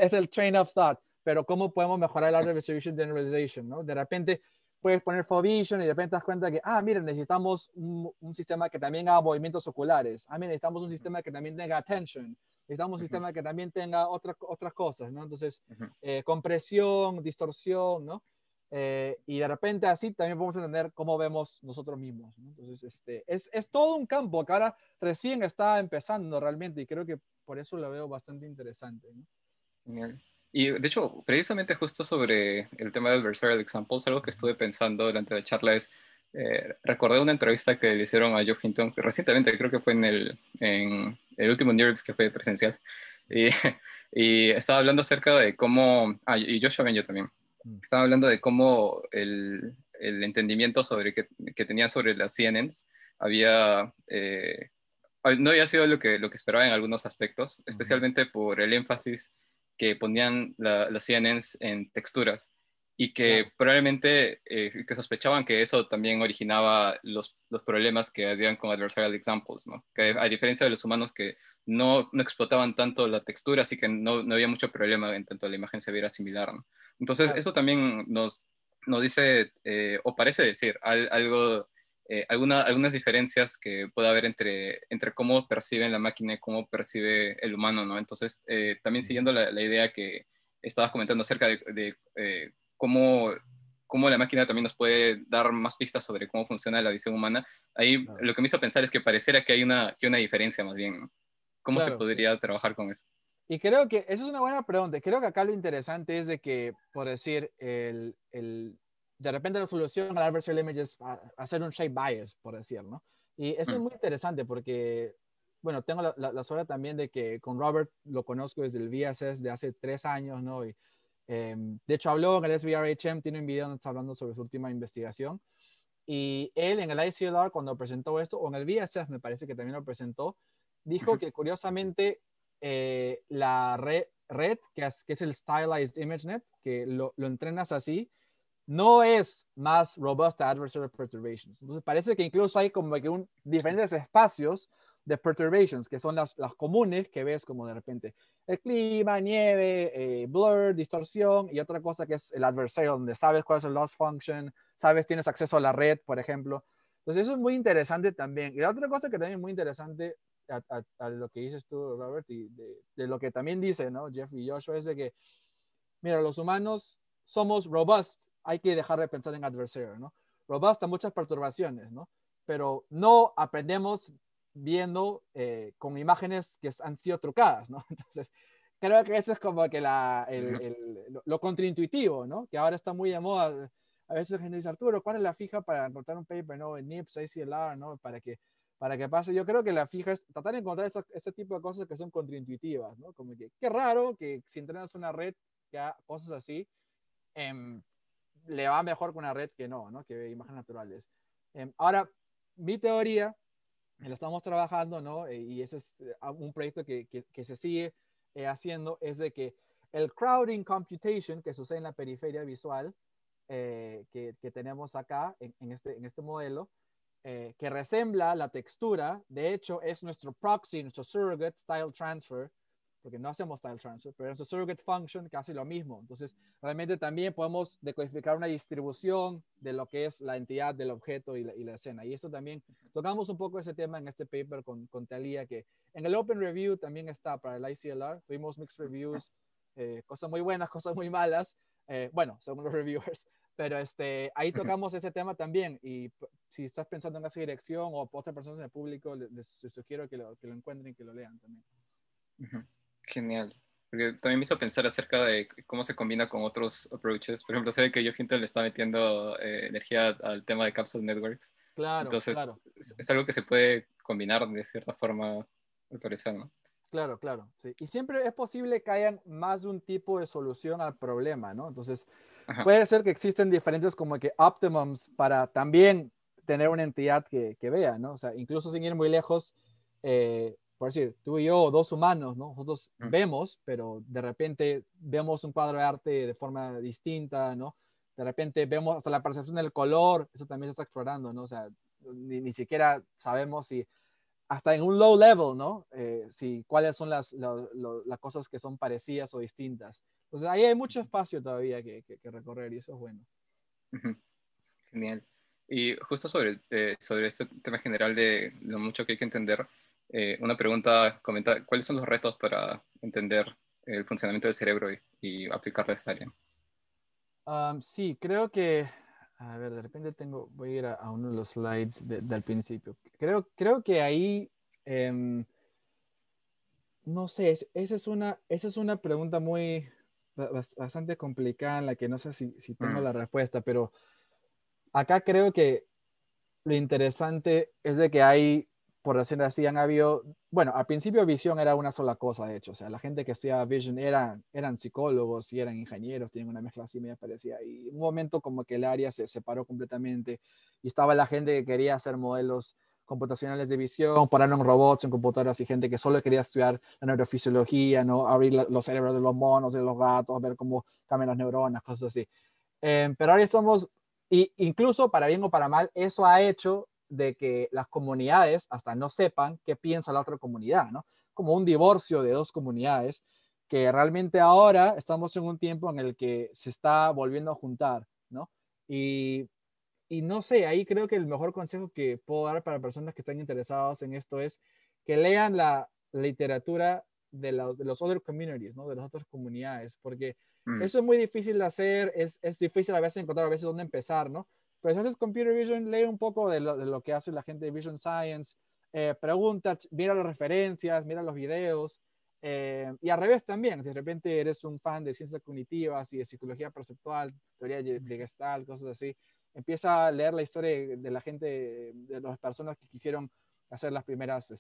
Speaker 2: es el train of thought, pero ¿cómo podemos mejorar la distribution generalization, ¿no? De repente puedes poner foveation y de repente te das cuenta que, miren, necesitamos un sistema que también haga movimientos oculares. Miren, necesitamos un sistema que también tenga attention. Necesitamos un sistema que también tenga otras cosas, ¿no? Entonces, compresión, distorsión, ¿no? Y de repente así también podemos entender cómo vemos nosotros mismos, ¿no? Entonces, es todo un campo que ahora recién está empezando realmente, y creo que por eso lo veo bastante interesante, ¿no?
Speaker 1: Genial. Y de hecho, precisamente justo sobre el tema de adversarial examples, algo que estuve pensando durante la charla es, recordé una entrevista que le hicieron a Joe Hinton, que recientemente, creo que fue en el último NeurIPS que fue presencial, y, y estaba hablando acerca de cómo, y Joshua Benjo también, estaba hablando de cómo el entendimiento que tenía sobre las CNNs había... no había sido lo que esperaba en algunos aspectos, especialmente por el énfasis que ponían las CNNs en texturas, y que probablemente que sospechaban que eso también originaba los problemas que habían con adversarial examples, ¿no? Que a diferencia de los humanos que no explotaban tanto la textura, así que no había mucho problema en tanto la imagen se viera similar, ¿no? Entonces eso también nos dice, o parece decir, algo... algunas diferencias que puede haber entre cómo perciben la máquina y cómo percibe el humano, ¿no? Entonces, también siguiendo la idea que estabas comentando acerca de cómo la máquina también nos puede dar más pistas sobre cómo funciona la visión humana, ahí lo que me hizo pensar es que pareciera que hay una diferencia más bien, ¿no? ¿Cómo se podría trabajar con eso?
Speaker 2: Y creo que esa es una buena pregunta. Creo que acá lo interesante es de que, por decir, de repente la solución al adversarial image es hacer un shape bias, por decir, ¿no? Y eso es muy interesante porque, bueno, tengo la suerte también de que con Robert lo conozco desde el VSS de hace 3 años, ¿no? Y, de hecho, habló en el SVRHM, tiene un video donde está hablando sobre su última investigación. Y él en el ICLR, cuando presentó esto, o en el VSS me parece que también lo presentó, dijo que curiosamente la red que es el Stylized ImageNet, que lo entrenas así, no es más robusta a adversarial perturbations. Entonces parece que incluso hay como que diferentes espacios de perturbations, que son las comunes que ves como de repente el clima, nieve, blur, distorsión, y otra cosa que es el adversarial, donde sabes cuál es el loss function, sabes, tienes acceso a la red, por ejemplo. Entonces eso es muy interesante también. Y la otra cosa que también es muy interesante a lo que dices tú, Robert, y de lo que también dice, ¿no? Jeff y Joshua, es de que, mira, los humanos somos robust, hay que dejar de pensar en adversarial, ¿no? Robust a muchas perturbaciones, ¿no? Pero no aprendemos viendo con imágenes que han sido trucadas, ¿no? Entonces, creo que eso es como que lo contraintuitivo, ¿no? Que ahora está muy de moda. A veces la gente dice, Arturo, ¿cuál es la fija para encontrar un paper, ¿no? En NIPS, ACLR, ¿no? Para que pase. Yo creo que la fija es tratar de encontrar ese tipo de cosas que son contraintuitivas, ¿no? Como que, qué raro que si entrenas una red que haga cosas así, le va mejor con una red que no, ¿no? Que ve imágenes naturales. Ahora, mi teoría, la estamos trabajando, ¿no? Y ese es un proyecto que se sigue haciendo, es de que el crowding computation que sucede en la periferia visual que tenemos acá en este modelo, que resembla la textura, de hecho es nuestro proxy, nuestro surrogate style transfer, porque no hacemos style transfer, pero nuestro surrogate function que hace lo mismo. Entonces, realmente también podemos decodificar una distribución de lo que es la entidad del objeto y la escena. Y eso también, tocamos un poco ese tema en este paper con Thalia, que en el Open Review también está para el ICLR. Tuvimos mixed reviews, cosas muy buenas, cosas muy malas, bueno, según los reviewers. Pero ahí tocamos ese tema también. Y si estás pensando en esa dirección o otras personas en el público, les sugiero que lo encuentren y que lo lean también.
Speaker 1: Genial. Porque también me hizo pensar acerca de cómo se combina con otros approaches. Por ejemplo, sé que Geoff Hinton le está metiendo energía al tema de Capsule Networks.
Speaker 2: Claro,
Speaker 1: Entonces,
Speaker 2: claro.
Speaker 1: es algo que se puede combinar de cierta forma, al parecer, ¿no?
Speaker 2: Claro, claro. Sí. Y siempre es posible que hayan más de un tipo de solución al problema, ¿no? Entonces, puede ser que existen diferentes como que optimums para también tener una entidad que vea, ¿no? O sea, incluso sin ir muy lejos, por decir, tú y yo, dos humanos, ¿no? Nosotros vemos, pero de repente vemos un cuadro de arte de forma distinta, ¿no? De repente vemos hasta la percepción del color, eso también se está explorando, ¿no? O sea, ni siquiera sabemos si hasta en un low level, ¿no? Si, cuáles son las cosas que son parecidas o distintas. Entonces ahí hay mucho espacio todavía que recorrer y eso es bueno.
Speaker 1: Genial. Y justo sobre este tema general de lo mucho que hay que entender, una pregunta comenta, ¿cuáles son los retos para entender el funcionamiento del cerebro y aplicarlo a esta área?
Speaker 2: Sí, creo que, a ver, de repente voy a ir a uno de los slides del principio. Creo que ahí, no sé, esa es una pregunta bastante complicada en la que no sé si tengo la respuesta, pero acá creo que lo interesante es de que hay, por decirlo así, han habido, bueno, al principio visión era una sola cosa, de hecho, o sea, la gente que estudiaba vision eran psicólogos y eran ingenieros, tenían una mezcla así media parecida, y en un momento como que el área se separó completamente y estaba la gente que quería hacer modelos computacionales de visión, poner en robots, en computadoras y gente que solo quería estudiar la neurofisiología, ¿no? Abrir los cerebros de los monos, de los gatos, ver cómo cambian las neuronas, cosas así. Pero ahora estamos, y incluso para bien o para mal, eso ha hecho de que las comunidades hasta no sepan qué piensa la otra comunidad, ¿no? Como un divorcio de dos comunidades que realmente ahora estamos en un tiempo en el que se está volviendo a juntar, ¿no? Y no sé, ahí creo que el mejor consejo que puedo dar para personas que están interesadas en esto es que lean la literatura de los other communities, ¿no? De las otras comunidades, porque eso es muy difícil de hacer, es difícil a veces encontrar a veces dónde empezar, ¿no? Pero si haces computer vision, lee un poco de lo que hace la gente de Vision Science, pregunta, mira las referencias, mira los videos, y al revés también, si de repente eres un fan de ciencias cognitivas y de psicología perceptual, teoría de Gestalt, cosas así, empieza a leer la historia de la gente, de las personas que quisieron hacer los primeros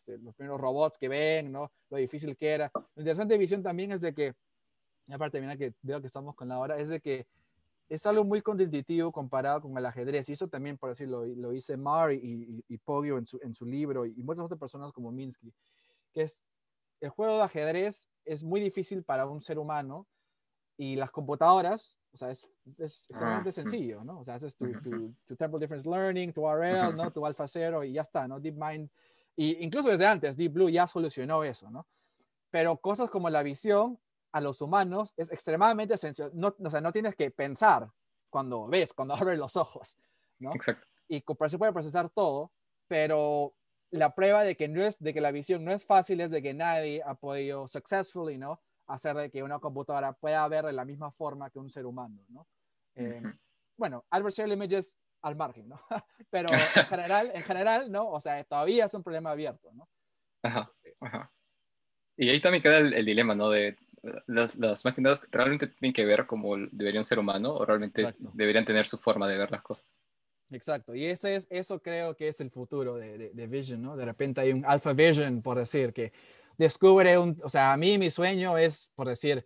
Speaker 2: robots que ven, ¿no? Lo difícil que era. Lo interesante de visión también es de que, aparte, mira que veo que estamos con la hora, es de que es algo muy contraintuitivo comparado con el ajedrez. Y eso también, por decirlo, lo dice Marr y Poggio en su libro y muchas otras personas como Minsky, que es el juego de ajedrez es muy difícil para un ser humano y las computadoras, o sea, es extremadamente sencillo, ¿no? O sea, haces tu Temporal Difference Learning, tu RL, ¿no? Tu AlphaZero y ya está, ¿no? DeepMind, y incluso desde antes, Deep Blue ya solucionó eso, ¿no? Pero cosas como la visión a los humanos es extremadamente sencillo. No, o sea, no tienes que pensar cuando ves, cuando abres los ojos, ¿no?
Speaker 1: Exacto.
Speaker 2: Y se puede procesar todo, pero la prueba de que, de que la visión no es fácil es de que nadie ha podido successfully, ¿no? Hacer de que una computadora pueda ver de la misma forma que un ser humano, ¿no? Bueno, adversarial images al margen, ¿no? Pero en general, ¿no? O sea, todavía es un problema abierto, ¿no?
Speaker 1: Ajá, ajá. Y ahí también queda el dilema, ¿no? De las máquinas realmente tienen que ver como debería un ser humano o realmente
Speaker 2: Exacto.
Speaker 1: deberían tener su forma de ver las cosas.
Speaker 2: Exacto, y eso creo que es el futuro de Vision, ¿no? De repente hay un Alpha Vision, por decir, que descubre o sea, a mí mi sueño es, por decir,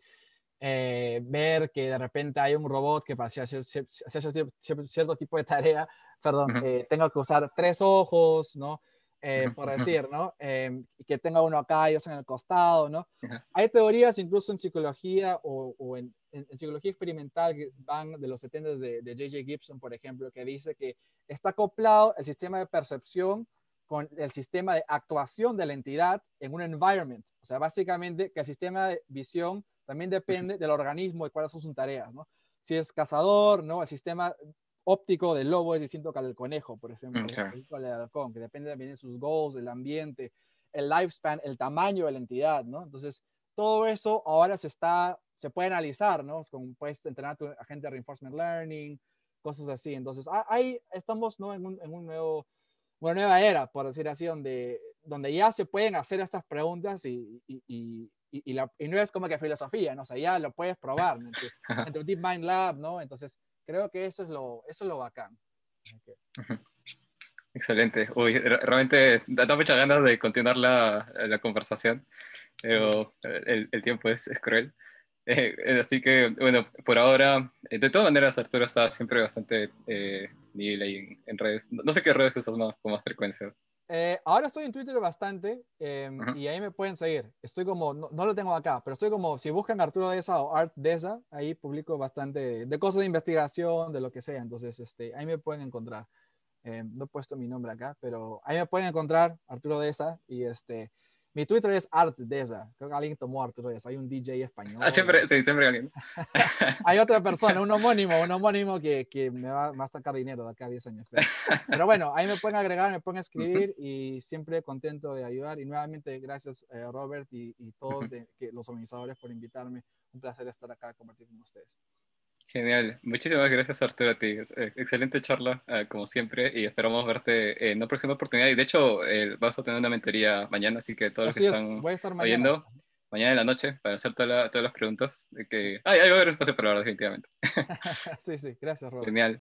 Speaker 2: ver que de repente hay un robot que para hacer cierto tipo de tarea, perdón,
Speaker 1: Ujú,
Speaker 2: tengo que usar 3 ojos, ¿no?
Speaker 1: ujú,
Speaker 2: Por
Speaker 1: ujú,
Speaker 2: decir, ¿no? Que tenga uno acá y otro en el costado, ¿no?
Speaker 1: ajá,
Speaker 2: Hay teorías incluso en psicología o en psicología experimental que van de los 70 de J.J. Gibson, por ejemplo, que dice que está acoplado el sistema de percepción con el sistema de actuación de la entidad en un environment. O sea, básicamente que el sistema de visión también
Speaker 1: ujú,
Speaker 2: depende del organismo y cuáles son sus tareas, ¿no? Si es cazador, ¿no? El sistema óptico del lobo es distinto que al del conejo, por ejemplo,
Speaker 1: claro.
Speaker 2: o al del halcón, que depende también de sus goals, del ambiente, el lifespan, el tamaño de la entidad, ¿no? Entonces, todo eso ahora se puede analizar, ¿no? Como puedes entrenar a tu agente de reinforcement learning, cosas así. Entonces, ahí estamos, ¿no? Una nueva era, por decir así, donde ya se pueden hacer estas preguntas y no es como que filosofía, ¿no? O sea, ya lo puedes probar, ¿no? En tu DeepMind Lab, ¿no? Entonces, creo que eso es lo bacán. Okay.
Speaker 1: Ujú. Excelente. Uy, realmente da muchas ganas de continuar la conversación,
Speaker 2: Okay.
Speaker 1: pero el tiempo es cruel. Así que, bueno, por ahora, de todas maneras, Arturo está siempre bastante libre ahí en redes. No sé qué redes usas más, con más frecuencia.
Speaker 2: Ahora estoy en Twitter bastante
Speaker 1: Ujú,
Speaker 2: y ahí me pueden seguir. Estoy como, no lo tengo acá, pero estoy como, si buscan Arturo Deza o Art Deza, ahí publico bastante de cosas de investigación, de lo que sea. Entonces, ahí me pueden encontrar. No he puesto mi nombre acá, pero ahí me pueden encontrar Arturo Deza y mi Twitter es Art Deza. Creo que alguien tomó Arturo Deza. Hay un DJ
Speaker 1: Ah,
Speaker 2: español.
Speaker 1: siempre, sí, siempre alguien.
Speaker 2: Hay otra persona, un homónimo que me va a sacar dinero de acá a 10 años, creo. Pero bueno, ahí me pueden agregar, me pueden
Speaker 1: Ujú,
Speaker 2: escribir y siempre contento de ayudar. Y nuevamente, gracias Robert y todos
Speaker 1: ujú.
Speaker 2: los organizadores por invitarme. Un placer estar acá compartir con ustedes.
Speaker 1: Genial. Muchísimas gracias, Arturo, a ti. Excelente charla, como siempre, y esperamos verte en una próxima oportunidad. Y de hecho, vas a tener una mentoría mañana, así que todos los que
Speaker 2: Así es,
Speaker 1: están
Speaker 2: voy a estar mañana.
Speaker 1: oyendo, mañana en la noche, para hacer todas las preguntas, ahí va a haber espacio para hablar, definitivamente.
Speaker 2: Sí, sí, gracias Robert.
Speaker 1: Genial.